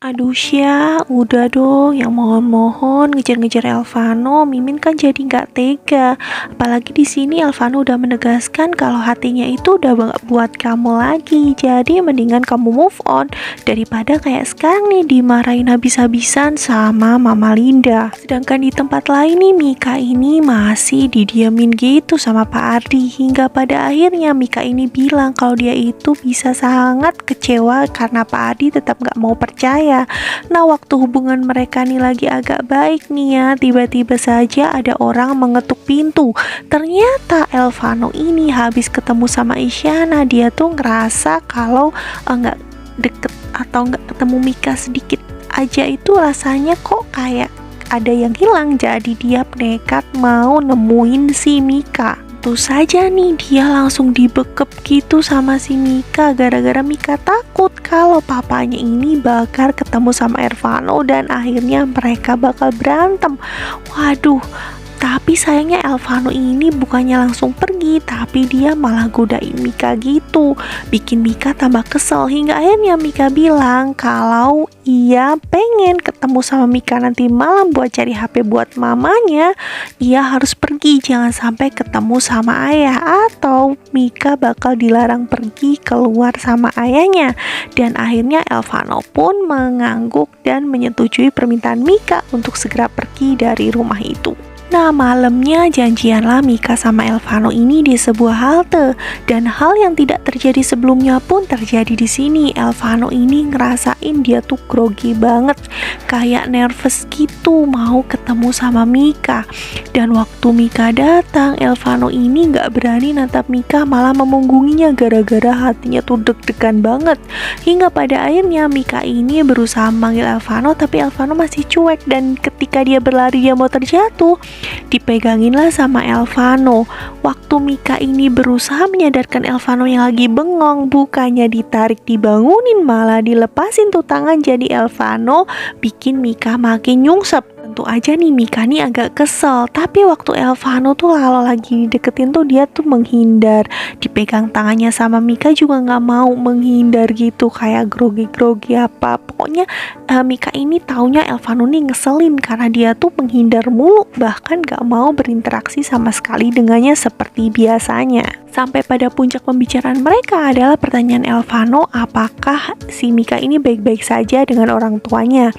Aduh Sya, udah dong, yang mohon-mohon ngejar-ngejar Elvano. Mimin kan jadi nggak tega. Apalagi di sini Elvano udah menegaskan kalau hatinya itu udah nggak buat kamu lagi. Jadi mendingan kamu move on daripada kayak sekarang nih dimarahin habis-habisan sama Mama Linda. Sedangkan di tempat lain nih Mika ini masih didiamin gitu sama Pak Ardi, hingga pada akhirnya Mika ini bilang kalau dia itu bisa sangat kecewa karena Pak Ardi tetap nggak mau percaya. Nah, waktu hubungan mereka nih lagi agak baik nih ya, tiba-tiba saja ada orang mengetuk pintu. Ternyata Elvano ini habis ketemu sama Isyana, dia tuh ngerasa kalau nggak deket atau nggak ketemu Mika sedikit aja itu rasanya kok kayak ada yang hilang. Jadi dia nekat mau nemuin si Mika. Tuh saja nih dia langsung dibekep gitu sama si Mika gara-gara Mika takut kalau papanya ini bakal ketemu sama Elvano dan akhirnya mereka bakal berantem. Waduh, tapi sayangnya Elvano ini bukannya langsung pergi, tapi dia malah godain Mika gitu, bikin Mika tambah kesel. Hingga akhirnya Mika bilang kalau ia pengen ketemu sama Mika nanti malam buat cari HP buat mamanya, ia harus pergi, jangan sampai ketemu sama ayah atau Mika bakal dilarang pergi keluar sama ayahnya. Dan akhirnya Elvano pun mengangguk dan menyetujui permintaan Mika untuk segera pergi dari rumah itu. Nah, malamnya janjianlah Mika sama Elvano ini di sebuah halte, dan hal yang tidak terjadi sebelumnya pun terjadi di sini. Elvano ini ngerasain dia tuh grogi banget, kayak nervous gitu mau ketemu sama Mika. Dan waktu Mika datang, Elvano ini nggak berani natap Mika, malah memunggunginya gara-gara hatinya tuh deg-degan banget. Hingga pada akhirnya Mika ini berusaha memanggil Elvano, tapi Elvano masih cuek, dan ketika dia berlari dia mau terjatuh, dipeganginlah sama Elvano. Waktu Mika ini berusaha menyadarkan Elvano yang lagi bengong, bukannya ditarik dibangunin, malah dilepasin tuh tangan. Jadi Elvano bikin Mika makin nyungsep. Tentu aja nih Mika nih agak kesel, tapi waktu Elvano tuh kalau lagi deketin tuh dia tuh menghindar. Dipegang tangannya sama Mika juga nggak mau, menghindar gitu kayak grogi-grogi apa. Pokoknya Mika ini taunya Elvano nih ngeselin karena dia tuh menghindar mulu, bahkan gak mau berinteraksi sama sekali dengannya seperti biasanya. Sampai pada puncak pembicaraan mereka adalah pertanyaan Elvano, apakah si Mika ini baik-baik saja dengan orang tuanya.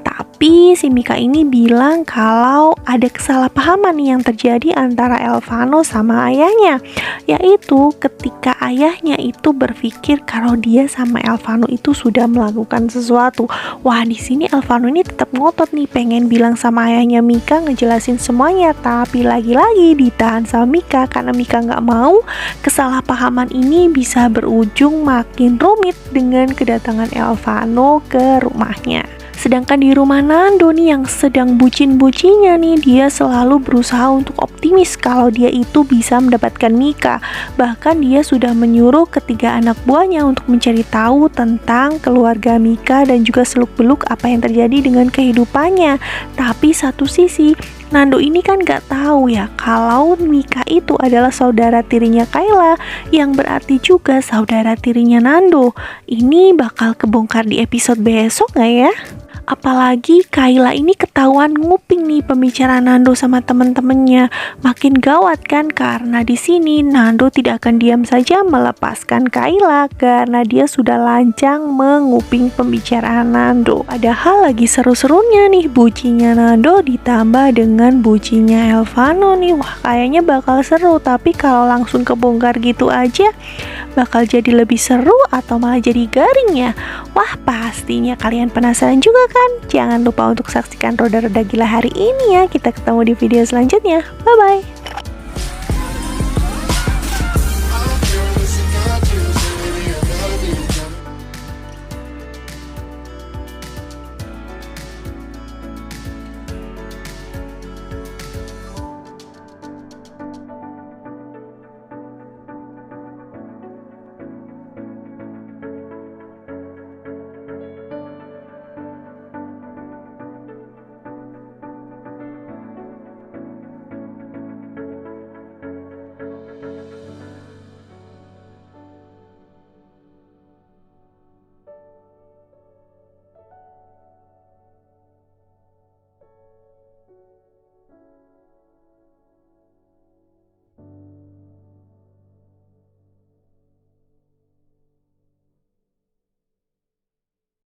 Tapi si Mika ini bilang kalau ada kesalahpahaman yang terjadi antara Elvano sama ayahnya, yaitu ketika ayahnya itu berpikir kalau dia sama Elvano itu sudah melakukan sesuatu. Wah, di sini Elvano ini tetap ngotot nih pengen bilang sama ayahnya Mika, ngejelasin semuanya, tapi lagi-lagi ditahan sama Mika karena Mika nggak mau kesalahpahaman ini bisa berujung makin rumit dengan kedatangan Elvano ke rumahnya. Sedangkan di rumah Nando nih yang sedang bucin-bucinnya nih, dia selalu berusaha untuk optimis kalau dia itu bisa mendapatkan Mika. Bahkan dia sudah menyuruh ketiga anak buahnya untuk mencari tahu tentang keluarga Mika dan juga seluk-beluk apa yang terjadi dengan kehidupannya. Tapi satu sisi Nando ini kan gak tahu ya kalau Mika itu adalah saudara tirinya Kayla, yang berarti juga saudara tirinya Nando. Ini bakal kebongkar di episode besok gak ya? Apalagi Kayla ini ketahuan nguping nih pembicaraan Nando sama temen-temennya. Makin gawat kan, karena di sini Nando tidak akan diam saja melepaskan Kayla karena dia sudah lancang menguping pembicaraan Nando. Padahal lagi seru-serunya nih bucinya Nando ditambah dengan bucinya Elvano nih. Wah, kayaknya bakal seru, tapi kalau langsung kebongkar gitu aja bakal jadi lebih seru atau malah jadi garing ya? Wah, pastinya kalian penasaran juga kan? Jangan lupa untuk saksikan Roda-Roda Gila hari ini ya. Kita ketemu di video selanjutnya. Bye-bye.